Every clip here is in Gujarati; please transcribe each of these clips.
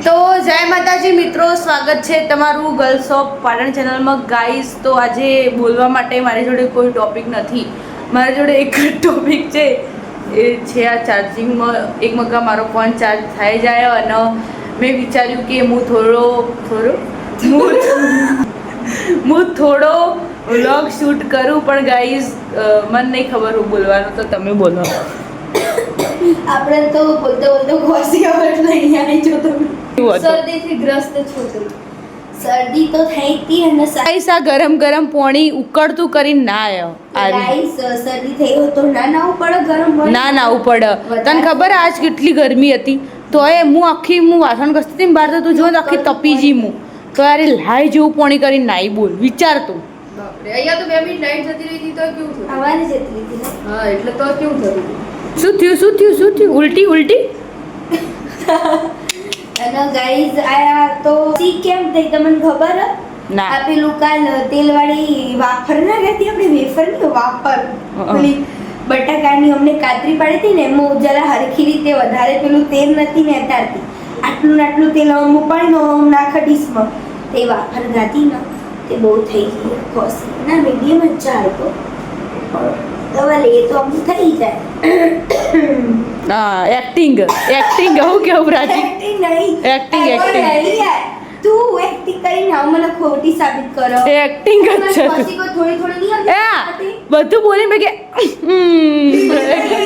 તો જય માતાજી મિત્રો, સ્વાગત છે તમારું ગર્લ્સ ઓફ પાટણ ચેનલમાં. ગાઈસ, તો આજે બોલવા માટે મારી જોડે કોઈ ટોપિક નથી. મારી જોડે એક જ ટોપિક છે, એ છે આ ચાર્જિંગમાં એક મગ્ગા મારો ફોન ચાર્જ થઈ જાય. અને મેં વિચાર્યું કે હું થોડો વ્લોગ શૂટ કરું. પણ ગાઈસ, મને નહીં ખબર હું બોલવાનું, તો તમે બોલો. આપણે તો બોલતો ઘોસી આવડ નહીં આવી. જો તમે શરદીથી ગ્રસ્ત છો તો શરદી તો થઈ હતી અને ગાઈસ, આ ગરમ પાણી ઉકળતું કરીને ના આવ્યો. ગાઈસ, શરદી થઈ હોય તો ના નાવું પડે ગરમ પાણી? ના નાવું પડે. તને ખબર આજ કેટલી ગરમી હતી, તોય હું વાસણ ઘસતી હતી બહાર, તો તું જો આખી તપી જી હું તો યાર લાઈ જેવું પાણી કરીને નાઈ. બોલ, વિચાર તું. અહીંયા તો 2 મિનિટ લાઈટ જતી રહી હતી તો કેવું થયું? આવવાની જતી હતી. હા, એટલે તો કેવું થયું? શું થયું? ઉલટી અને ગાઈસ, આયા તો સી કેમ થઈ તમને ખબર? ના. આ પેલું કાલ તેલવાળી વાફર ના કહેતી આપણે, વેફર ની વાફર, પેલી બટાકાની અમને કાતરી પાડી હતી ને, એમાં જરા હરખી રીતે વધારે પેલું તેલ નથી ને અતારતી. આટલું તેલ અમુક પાણી નાખા ડીશમાં, તે વાફર ગાતી ને તે બહુ થઈ ગઈ ખોસી. ના, મીડિયમ જ ચાલતો, દવા લઈએ તો અમુક થઈ જાય. એક્ટિંગ હું કેવું પ્રાચી? એક્ટિંગ નહીં, Acting. તું એક્ટિંગ કરીને આવ મને ખોટી સાબિત કરો. એક્ટિંગ જ છે. પછી કોઈ થોડી નહીં આવતી. બધું બોલી મેં કે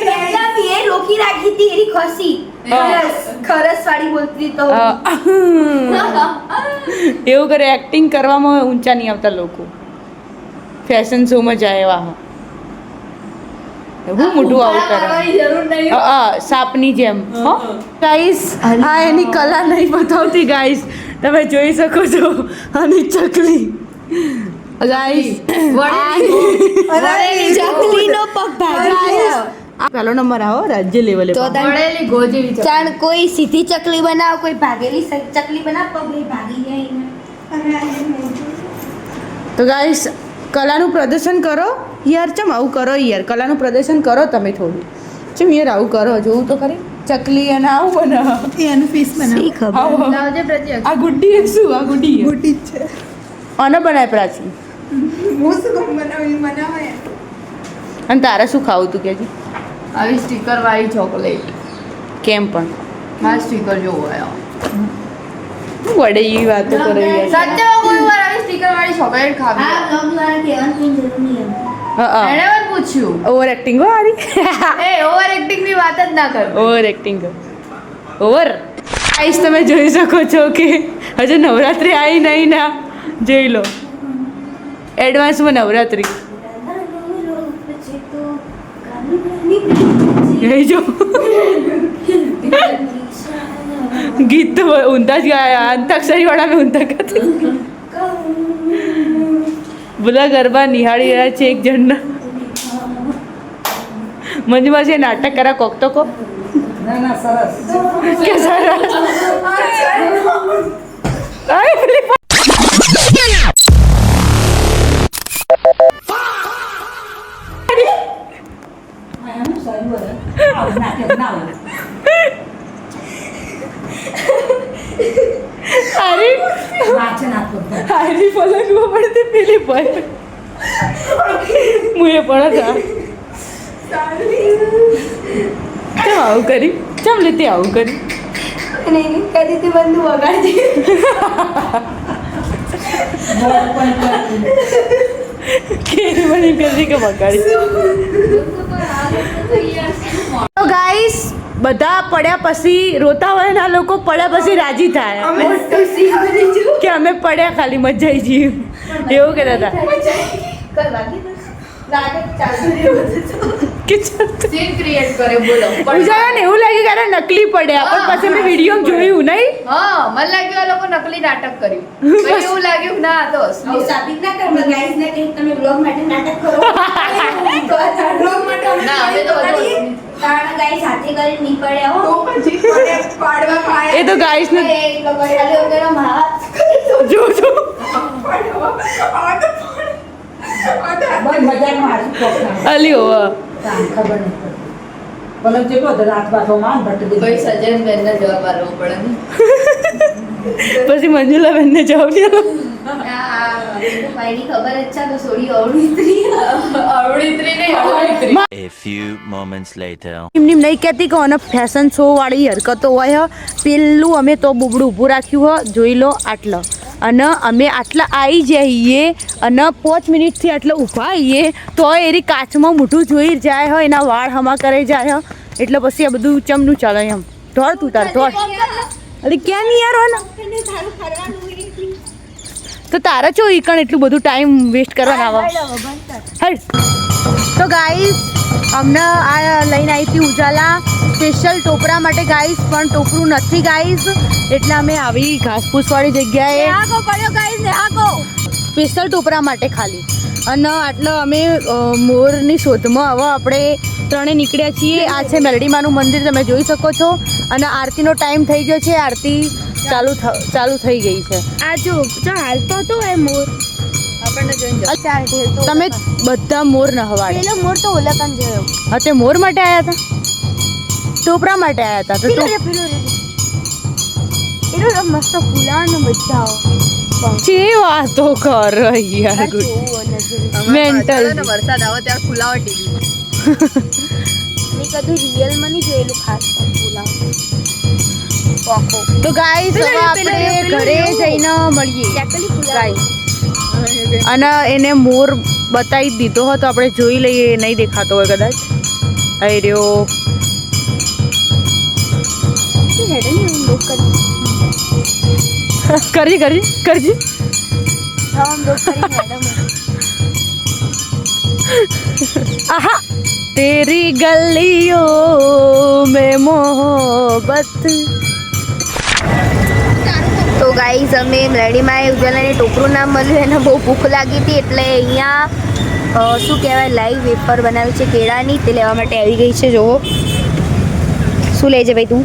પહેલા મેં એ રોકી રાખી હતી એની ખસી. ખરસ વાળી બોલતી તો એવું કરે. એક્ટિંગ કરવામાં ઊંચા નહીં આવતા લોકો. ફેશન શોમાં જાય એવા હું મોટું આવું કરે જરૂર નહીં. સાપની જેમ. ગાઈસ, આ એની કલા નહીં બતાવતી. ગાઈસ, તમે જોઈ શકો છો આની ચકલી. ગાઈસ, ચકલીનો પગ ભાગી પહેલો નંબર આવો રાજ્ય લેવલે. તો વળેલી ગો જેવી ચકલી. ચાલ કોઈ સીધી ચકલી બનાવ, કોઈ ભાગેલી ચકલી બનાવ, પગ ભાગી જાય. તો ગાઈસ, કલાનું પ્રદર્શન કરો યાર. ચમ આવું કરો યાર? કલાનું પ્રદર્શન કરો તમે થોડું. ચમ યાર આવું કરો? જોવું તો ખરી. ચકલી અને આવું બનાવો, એનું પીસ બનાવ. લાવજે પ્રત્યક્ષ. આ ગુડ્ડી એક શું? આ ગુડ્ડી મોટી જ છે. આને બનાય પ્રાચી. હું શું બનાવે? અને તારે શું ખાવું તું કેજી? આવી સ્ટીકર વાળી ચોકલેટ. કેમ પણ? મારા સ્ટીકર જોવો આયો. હું વડે એવી વાતો કરો યાર. સત્યમાં કોઈ વાર આવી સ્ટીકર વાળી ચોકલેટ ખાવી. આ બ્લોગ દ્વારા કહેવાની જરૂર નહીં. એણે મને પૂછ્યું. ઓવર એક્ટિંગ હો આરી. એ ઓવર એક્ટિંગ ની વાત જ ના કર. Over acting over. ગાઈસ, તમે જોઈ શકો છો કે હજુ નવરાત્રિ આવી નહીં ના. જોઈ લો, એડવાન્સમાં નવરાત્રિ. જોઈ જો, ગીત તો ઊંધા જ ગાયા. અંતાક્ષરી વાળા મેં ઊંધા ગાતી. બોલા ગરબા નિહાળી રહ્યા છે એક જણના. મંજુમાં છે નાટક કરા કોક તો કો. કે સરસ. આય પેલી હારી પલંગમાં પડતી પેલી પર મુએ પણ હતા. ચમ આવું કરી? ચમ લેતી આવું કરી? અને એની કદી તે બંધુ વગાડી. કેરી બની કરી કે બગાડી. તો ગાઈસ, બધા પડ્યા પછી રોતા હોય ને, આ લોકો પડ્યા પછી રાજી થાય કે અમે પડ્યા, ખાલી મજા આવી જઈએ એવું કહેતા હતા. સીન ક્રિએટ કરે. બોલો. ઉજાને એવું લાગે કે અરે નકલી પડ્યા, પણ પછી મેં વિડીયો જોયું નહીં. હા, મને લાગ્યું આ લોકો નકલી નાટક કર્યું. પછી એવું લાગ્યું ના, આ તો અસલી. સાબિત ના કરો ગાઈસ ને કે તમે બ્લોગ માટે નાટક કરો. બ્લોગ માટે ના, અમે તો બધું અસલી. કારણ ગાઈસ સાથે કરી નહીં પડ્યા હો. તો પછી પાડવા પાયા. એ તો ગાઈસ ને એ લોકો ખાલી ઓકેનો માવા જો અલી હોવા ખબર નહીં પલંગ ચેટલો હતો રાત બાથો માં ભટ્ટ કોઈ સજન બેન ને જવાબ આપવો પડે ને પછી મંજુલા બેનને જવાબ દે ભાઈની ખબર જ છે તો સોડી અવળીત્રી A few moments later. એમની નહીં કહેતી કે અને ફેશન શો વાળી હરકતો હોય પેલું અમે તો બુબડું ઊભું રાખ્યું હોય જોઈ લો આટલો અને અમે આટલા આવી જઈએ અને 5 મિનિટથી આટલા ઊભા આવીએ તો એરી કાચમાં મોઢું જોઈ જાય હોય એના વાળ હમા કરે જાય એટલે પછી આ બધું ચમનું ચાલે એમ ધોળ તું તાર ધોળ અરે ક્યાં નહીં યાર હોય તો તારા ચો ઈકણ એટલું બધું ટાઈમ વેસ્ટ કરવાના આવે હેડ તો ગાઈસ અમને આ લઈને આવી હતી ઉજાલા સ્પેશિયલ ટોપરા માટે ગાઈસ પણ ટોપરું નથી ગાઈસ એટલે અમે આવી ઘાસપૂસવાળી જગ્યાએ સ્પેશિયલ ટોપરા માટે ખાલી અને આટલો અમે મોરની શોધમાં હવે આપણે ત્રણે નીકળ્યા છીએ આ છે મેલડીમાનું મંદિર તમે જોઈ શકો છો અને આરતીનો ટાઈમ થઈ ગયો છે આરતી ચાલુ થઈ ગઈ છે આ જો હાલતો હતો એ મોર તમે બધા મોર નહવાડે પેલો મોર તો ઓલકન જોયો હા તે મોર માટે આવ્યા હતા ટોપરા માટે આવ્યા હતા તો પેલો મસ્ત ફૂલાનો બચ્ચાઓ જે વાતો કર યાર મેન્ટલ વરસાદ આવે ત્યારે ફુલાવા ટીવી મેં કદું રિયલમાં નહીં જોયેલું ખાસ ફૂલાવ તો ગાઈસ હવે આપણે ઘરે જઈને મળીએ ગાઈસ અને એને મોર બતાવી દીધો હોય તો આપણે જોઈ લઈએ નહીં દેખાતો હોય કદાચ અહીં રહ્યો કરજી આહા તેરી ગલીઓ મેં મોહબ્બત તો ગાઈઝ અમે મેલડીમાં ઉજાલાને ટોપરું ના મળ્યું એને બહુ ભૂખ લાગી હતી એટલે અહીંયા શું કહેવાય લાઈવ વેફર બનાવી છે કેળાની તે લેવા માટે આવી ગઈ છે જુઓ શું લે છે ભાઈ તું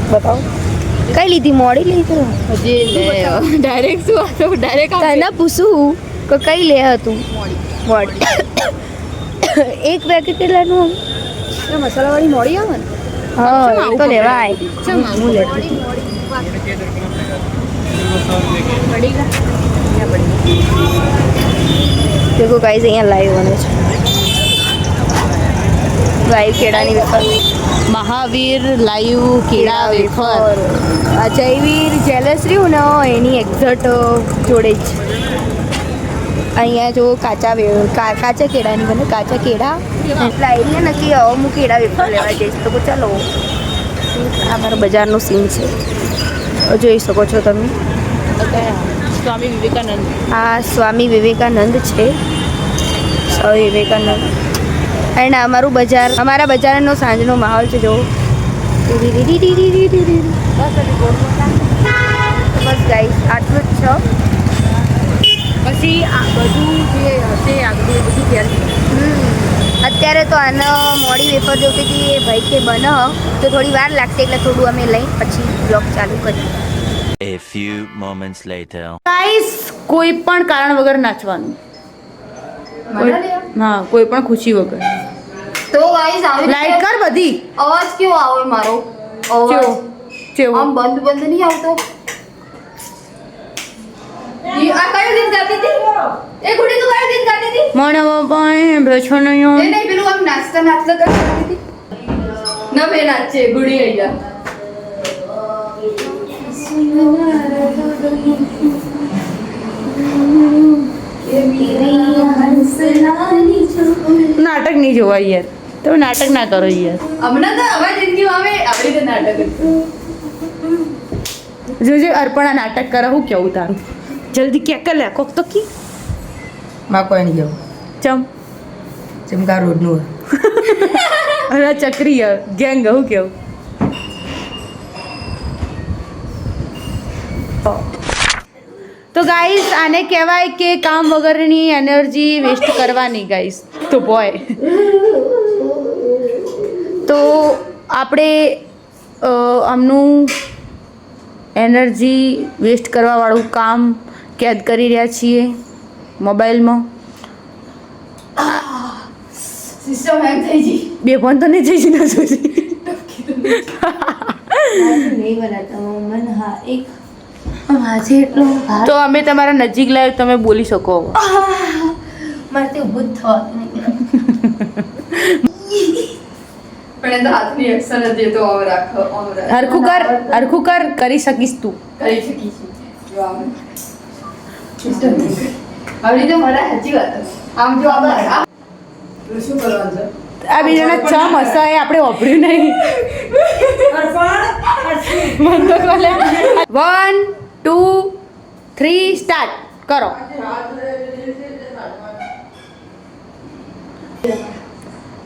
બતાવો કઈ લીધી મોડી લીધી ડાયરેક્ટ શું હતો ડાયરેક્ટ તને પૂછું કે કઈ લે હતું મોડી એક પેકેટ કેટલાનું મસાલાવાળી મોડી આવે ને હા એ તો લેવાય હું લેતી देखो गाइस અહીંયા લાઈવ બને છે લાઈવ કેળાની વેફર મહાવીર લાઈવ કેળા વેફર આ જયવીર જેલસ રહ્યું ને એની એક્ઝેક્ટ જોડે જ અહીંયા જો કાચા કેળાની બને કાચા કેળા લાવીને નક્કી હવે હું કેળા વેફર લેવા જઈશ તો ચાલો આ મારો બજારનો સીન છે જોઈ શકો છો તમે સ્વામી વિવેકાનંદ આ સ્વામી વિવેકાનંદ છે સ્વામી વિવેકાનંદ એન્ડ અમારા બજારનો સાંજનો માહોલ છે જો બસ ગાઈસ આટલું જ છે પછી આ બધું જે હશે આગળ બધું ઘેર અત્યારે તો આને મોડી વેફર જોતી હતી એ ભાઈ કે બને તો થોડી વાર લાગશે એટલે થોડું અમે લઈ પછી બ્લોગ ચાલુ કરીએ A few moments later. Guys કોઈ પણ કારણ વગર નાચવાનું હા કોઈ પણ ખુશી વગર તો ગાઈસ આવી લાઈટ કર બધી અવાજ કેવો આવે મારો ચેવો ચેવો આમ બંધ નહીં આવતો આ કયું ગીત ગાતી હતી એ ગુડી તું કયું ગીત ગાતી હતી મને બાપા બેઠો નહીં એ નહીં પેલું આમ નાચતા કરતી હતી ના બે નાચે ગુડી અહીંયા નાટક નહીં જોવા યાર તમે નાટક ના કરો યાર હમણાં તો હવે જિંદગીમાં આવે આપણી તો નાટક જોજે અર્પણા નાટક કરે હું કેવું તારું જલ્દી ક્યાં કર લે કોક તો કી માં કોઈ નહીં જવું ચમ ચમકા રોડનું અરે ચક્રી ગેંગ હું કેવું તો ગાઈસ આને કહેવાય કે કામ વગરની એનર્જી વેસ્ટ કરવાની ગાઈસ તો બોય તો આપણે આમનું એનર્જી વેસ્ટ કરવાવાળું કામ કેદ કરી રહ્યા છીએ મોબાઈલમાં સિસ્ટમ હેંગ થઈ ગઈ બે ફોન તો નહીં થઈ જ ના જોઈ नहीं बनाता हूँ मन हाँ एक માથે એટલો ભાર તો અમે તમારા નજીક લાવ્યો, તમે બોલી શકો હવે. મારે તે ઊભું જ થવાતું નહીં. પણ એ તો હાથની એક્શન જ એ તો આમ રાખો આમ રાખો. હરખું કર કરી શકીશ તું. કરી શકીશું જો આમ આવી રીતે મારા સાચી વાત છે. આમ જો આમ આ શું કરવાનું છે? આ બે જણા ચમ હશે એ આપણે વાપર્યું નહીં. મન તો કોલે 1 2 3 સ્ટાર્ટ કરો.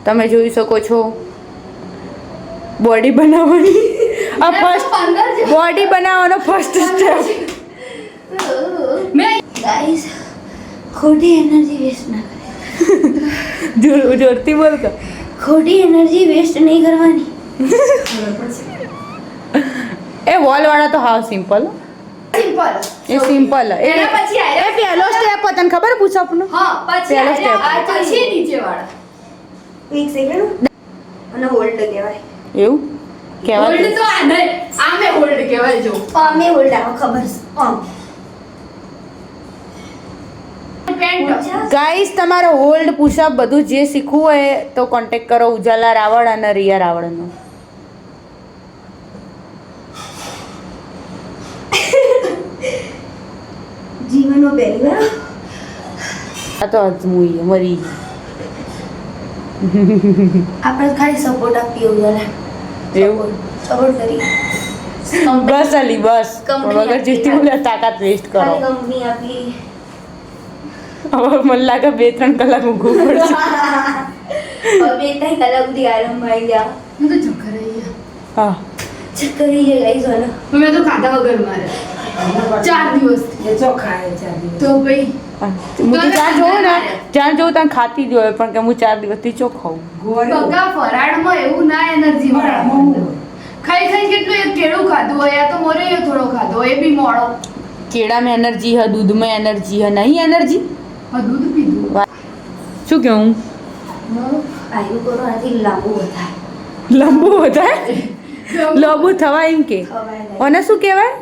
તમે જોઈ શકો છો બોડી બનાવવાની આ ફર્સ્ટ બોડી બનાવવાનો ફર્સ્ટ સ્ટેપ. મેં ગાઈસ ખોટી એનર્જી વેસ્ટ ના કરે. જોરથી બોલ કર. ખોટી એનર્જી વેસ્ટ નહીં કરવાની. એ વોલ વાળા તો હાવ સિમ્પલ. સિમ્પલ એ સિમ્પલ એ એના પછી એ પહેલો સ્ટેપ તને ખબર પૂછ આપનો. હા પછી પહેલો step. આ પછી નીચે વાળા એક સેકન્ડ અને હોલ્ડ કહેવાય. એવું હોલ્ડ કહેવાય. તો આ નહીં આમે હોલ્ડ કહેવાય જો અમે હોલ્ડ આવો ખબર છે. પેન્ટ ગાઈસ તમારે હોલ્ડ પુશઅપ બધું જે શીખવું હોય તો કોન્ટેક્ટ કરો ઉજાલા રાવળ અને રિયા રાવળનો. જીવનનો પહેલી વાર આ તો અજમુઈ મરી ગઈ. આપણે ખાલી સપોર્ટ આપીએ ઉજાલા. એવું સપોર્ટ કરી બસ અલી બસ કંપની વગર જીતી બોલે તાકાત વેસ્ટ કરો. ખાલી કંપની આપી. હવે મને લાગે 2-3 કલાક ઊંઘવું પડશે. હવે બે ત્રણ કલાક સુધી આરામ આવી ગયા. હું તો ચક્કર આવી ગયા. હા ચક્કર આવી જાય ગાઈસ વાળા. મેં તો ખાધા વગર મારે 4 દિવસ તો ભાઈ હા. હું તો જ્યાં જોઉં ને જ્યાં જોઉં ત્યાં ખાતી જ હોય પણ કે હું 4 દિવસથી ચો ખાઉં. બગા ફરાળમાં એવું ના એનર્જી મળે ખાઈ ખાઈ કેટલું એક કેળું ખાધું હોય યા તો મોરે થોડો ખાધો હોય એ બી મોડો કેળામાં એનર્જી હે દૂધમાં એનર્જી હે નહીં એનર્જી. હા દૂધ પીધું શું કહું આયુ કરો આથી લાંબુ વધારે લાંબુ વધારે લાંબુ થવા એમ કે ખવાય અને શું કહેવાય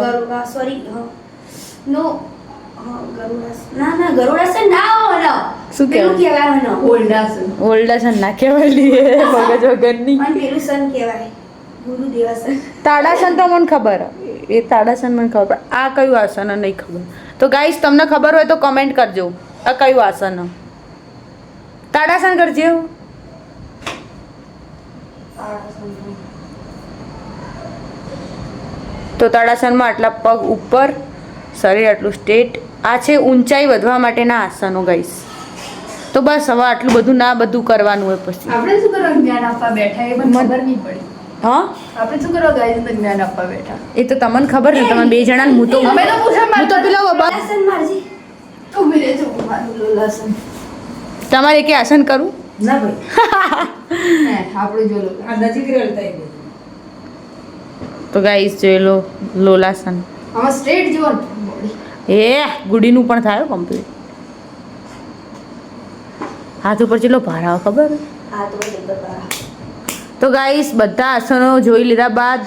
ગરુડા સોરી નો ગરુડાસન ના ગરુડાસન ના હોનો શું પેલું કહેવાય? કહેવાય હોનો ઓલ્ડાસન ઓલ્ડાસન ના કહેવાય લીએ મગજ વગરની. અને પેલું સન કહેવાય ગુરુ દેવાસન. તાડાસન તો મને ખબર એ તાડાસન મને ખબર પણ આ કયું આસન હે નહીં ખબર. તો ગાઈસ તમને ખબર હોય તો કમેન્ટ કરજો આ કયું આસન હે. તાડાસન કરજો. તો તાડાસનમાં આટલા પગ ઉપર શરીર આટલું સ્ટ્રેટ. આ છે ઊંચાઈ વધવા માટેના આસનો ગાઈસ. તો બસ હવે આટલું બધું ના બધું કરવાનું હોય પછી. આપણે શું કરવા જ્ઞાન આપવા બેઠા એ મને ખબર નહીં પડી હા આપણે શું કરવા ગાઈઝ જ્ઞાન આપવા બેઠા એ તો તમને ખબર ને તમે બે જણા હું તો અમે તો પૂછવા હું તો પેલા ગરુડાસન મારજી. ઉભી રહેજો મારું લોલાસન તમારે કે આસન કરું. ના ભાઈ હે આપણે જો લો આ નજીક રહેતા એ તો ગાઈસ જોઈ લો લોલાસન. આમાં સ્ટ્રેટ જો બોડી એ ગુડીનું પણ થાય કમ્પ્લીટ. હાથ ઉપર ચેટલો ભાર આવે ખબર. હા તો બરાબર. તો ગાઈસ બધા આસનો જોઈ લીધા બાદ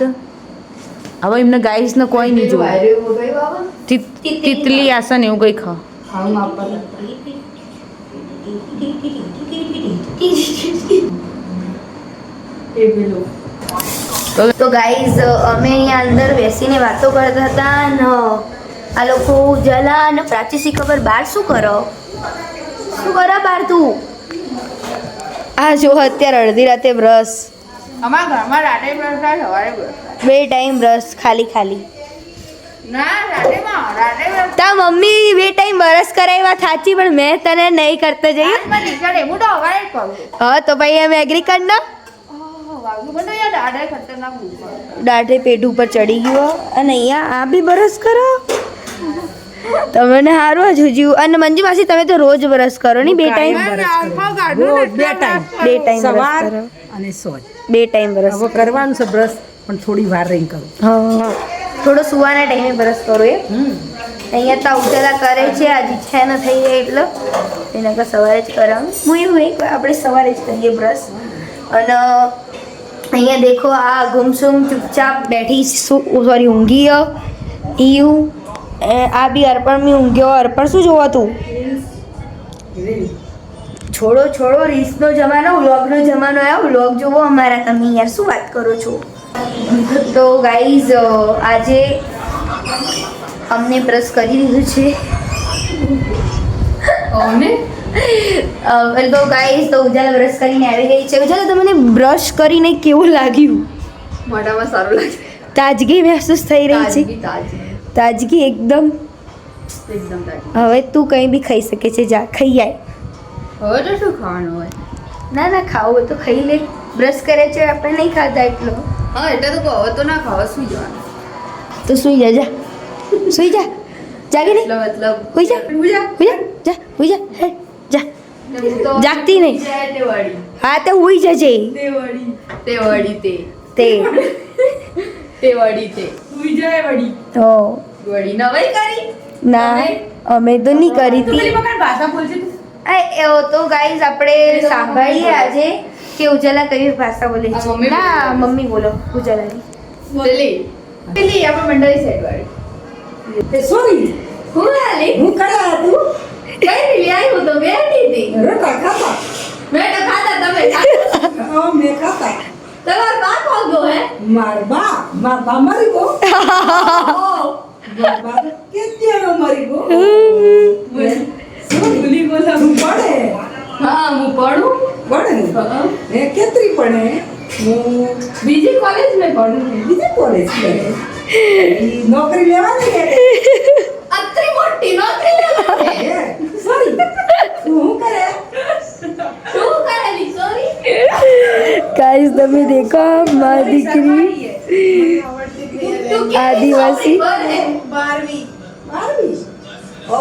હવે એમને ગાઈસને કોઈ નહીં જોવું. વાયરે વગાઈ બાબા તિતલી આસન એવું કંઈ ખા. હા માપા એ પેલો તો ગાઈઝ અમે અહીંયા અંદર બેસીને વાતો કરતા હતા અને આ લોકો ઉજાલા અને પ્રાચી શી ખબર બહાર શું કરો બહાર તું આ જો અત્યારે અડધી રાતે બ્રશ અમારા ઘરમાં રાતે બ્રશ થાય સવારે બ્રશ થાય 2 ટાઈમ બ્રશ ખાલી ના રાતે બ્રશ તા મમ્મી 2 ટાઈમ બ્રશ કરાવ્યા થાચી પણ મેં તને નહીં કરતા જઈએ હાથમાં નીકળે હું તો હવારે જ કરું હા તો ભાઈ અમે એગ્રી કર ના વાગુ મને યાર દાડે ખતરનાક ઊંઘ દાઢે પેટ ઉપર ચડી ગયો અને અહીંયા આ બી બ્રશ કરો તમને સારું જ જોયું અને મંજુ માસી તમે તો રોજ બ્રશ કરો ને 2 ટાઈમ રોજ 2 ટાઈમ 2 ટાઈમ સવાર બ્રશ કરો અને સોજ 2 ટાઈમ બ્રશ હવે કરવાનું છે બ્રશ પણ થોડી વાર રહીને કરું. હા થોડો સુવાના ટાઈમે બ્રશ કરો એ અહીંયા તો ઉજાલા કરે છે આજ ઈચ્છા ન થઈ જાય એટલે એના કરતાં સવારે જ કરાવું હું એવું એક આપણે સવારે જ કરીએ બ્રશ અને અહીંયા દેખો આ ગુમસુમ ચૂપચાપ બેઠી સોરી ઊંઘી ઈયુ આ બી અર્પણ મી ઊંઘ્યો. અર્પણ શું જોવો તું? છોડો રીલ્સનો જમાનો, વ્લોગનો જમાનો આવ્યો. વ્લોગ જોવો અમારા તમે યાર, શું વાત કરો છો? તો ગાઈઝ આજે અમને બ્રશ કરી દીધું છે. તો ગાઈઝ તો ઉજાલા બ્રશ કરીને આવી ગઈ છે. ઉજાલા તમને બ્રશ કરીને કેવું લાગ્યું? મોઢામાં સારું લાગે. તાજગી મહેસૂસ થઈ રહી છે. તાજગી એકદમ. હવે તું કંઈ બી ખાઈ શકે છે, જા ખાઈ આય. હવે તો શું ખાવાનું હોય? ના ખાવું હોય તો ખાઈ લે. બ્રશ કરે છે આપણે નહીં ખાતા એટલો. હા એટલે તો કહો તો ના ખાવા, સુઈ જવાનું. તો સુઈ જા, જા સુઈ જા. જાગે નહીં, મતલબ હુઈ જા, હુઈ જા, જા હુઈ જા, હે જા. જાગતી નહીં. હા તો હુઈ જજે. તે વળી તે તે સુઈ જાય વળી. તો વળી નવાઈ કરી. ના અમે તો નહીં કરી તું પેલી હતી. વખત ભાષા બોલશે તું. તો ગાઈઝ આપણે સાંભળીએ આજે કે ઉજાલા કઈ ભાષા બોલે આ છે. મમ્મી ના બોલે. મમ્મી બોલો ઉજાલાની. પેલી આપણે મંડળી સાઈડ વાળી. તે સોરી હું લાલી હું કરા તું કઈ નહીં આવ્યું તો બેઠી હતી. રોટા ખાતા મેં તો ખાતા તમે ખાતા. હા મેં ખાતા તમારો બાપ વાગ્યો હે? માર બા મરી ગયો માર બા કેત્યાનો મરી ગયો સોરી બોલા હું પડે હા હું પડું. પડે હા. એ કેતરી પડે હું બીજી કોલેજ મેં પડું છું. બીજે કોલેજ કરે ઈ નોકરી લેવાની કે અત્રી મોટી નોકરી લેવાની છે. સોરી તું હું કરે તું કરેલી સોરી. ગાઈસ તમે દેખો મારી દીકરી તું આદિવાસી. 12મી. મારવી ઓ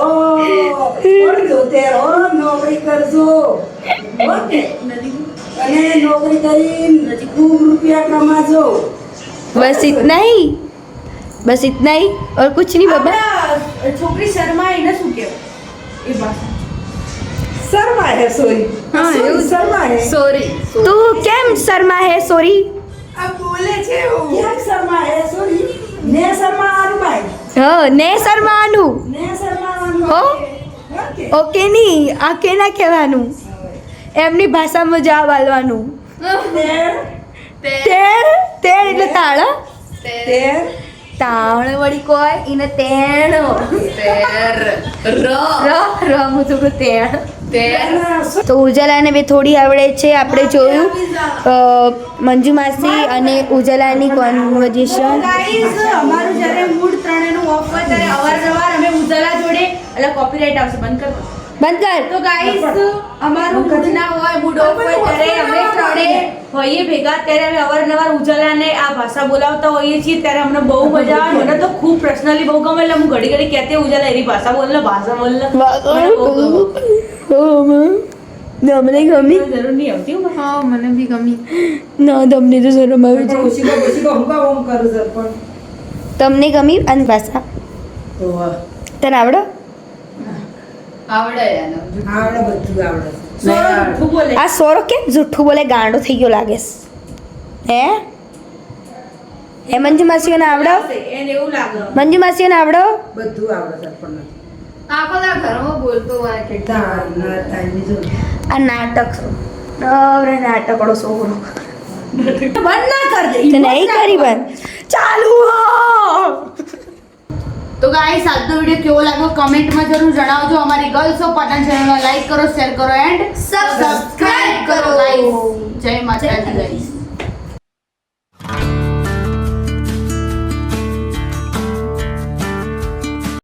પડજો તેરો નોકરી કરજો ઓકે અને નોકરી કરીને ખૂબ રૂપિયા કમાજો बस इतना ही, बस इतना ही और कुछ नहीं बाबा. આપણા છોકરી શર્મા એને શું કહેવાય એ ભાષા? શર્મા હે સોરી હા, એવું શર્મા હે સોરી. तू કેમ શર્મા હે સોરી? આ બોલે છે એવું. કેમ શર્મા હે સોરી ને શર્મા આનુભાઈ ને શર્માનું ને શર્મા આનુ હો ઓકે ઓકે નહીં આ કે ના કહેવાનું, એમની ભાષામાં જવાબ આલવાનું. તેણ તેણ એટલે તાળ. તેર તાણ વળી કોઈ એને તેણ તેર ર હું તો કહું તેણ. તેર તો ઉજાલાને બે થોડી આવડે છે. આપણે જોયું મંજુ માસી અને ઉજાલાની કોન્વર્ઝેશન. ગાઈઝ અમારું જ્યારે મૂડ ત્રણેયનું ઓફ હોય ત્યારે અવારનવાર અમે ઉજાલા જોડે એટલે કોપીરાઇટ આવશે, બંધ કર. બંધ કર. તો ગાઈઝ અમારું મૂડ ના હોય, મૂડ ઓફ હોય ત્યારે અમે ત્રણે હોઈએ ભેગા, ત્યારે અમે અવારનવાર ઉજાલાને આ ભાષા બોલાવતા હોઈએ છીએ. ત્યારે અમને બહુ મજા આવે. મને તો ખૂબ પર્સનલી બહુ ગમે. એટલે હું ઘડી ઘડી કહેતી ઉજાલા એવી ભાષા બોલ ને, ભાષા બોલ ને. મને બહુ ગમે. તમને ગમી? જરૂર નહીં આવતી હો. હા મને બી ગમી. ના તમને તો શરમ આવે છે. ઓછી હું કામ કરું સર પણ તમને ગમી આની ભાષા? તો તને આવડો? આવડે યાર. આવડે બધું આવડે સોરો જૂઠું બોલે. આ સોરો કેમ જુઠ્ઠું બોલે? ગાંડો થઈ ગયો લાગેસ. હે મંજુ માસીઓને આવડો? એને એવું લાગે. મંજુ માસીઓને આવડો? બધું આવડે સર પણ આખો દા ઘરમાં બોલતો હોય કેટલા ના ટાઈમ બીજો આ નાટક અરે નાટકડો છોકરો. બંધ ના કર દે. તો નહીં કરી બંધ. ચાલુ હો. તો ગાઈસ આજનો વિડિયો કેવો લાગ્યો કમેન્ટમાં જરૂર જણાવજો. અમારી ગર્લ્સ ઓફ પાટણ ચેનલને લાઈક કરો, શેર કરો એન્ડ સબસ્ક્રાઇબ કરો ગાઈસ. જય માતાજી ગાઈસ.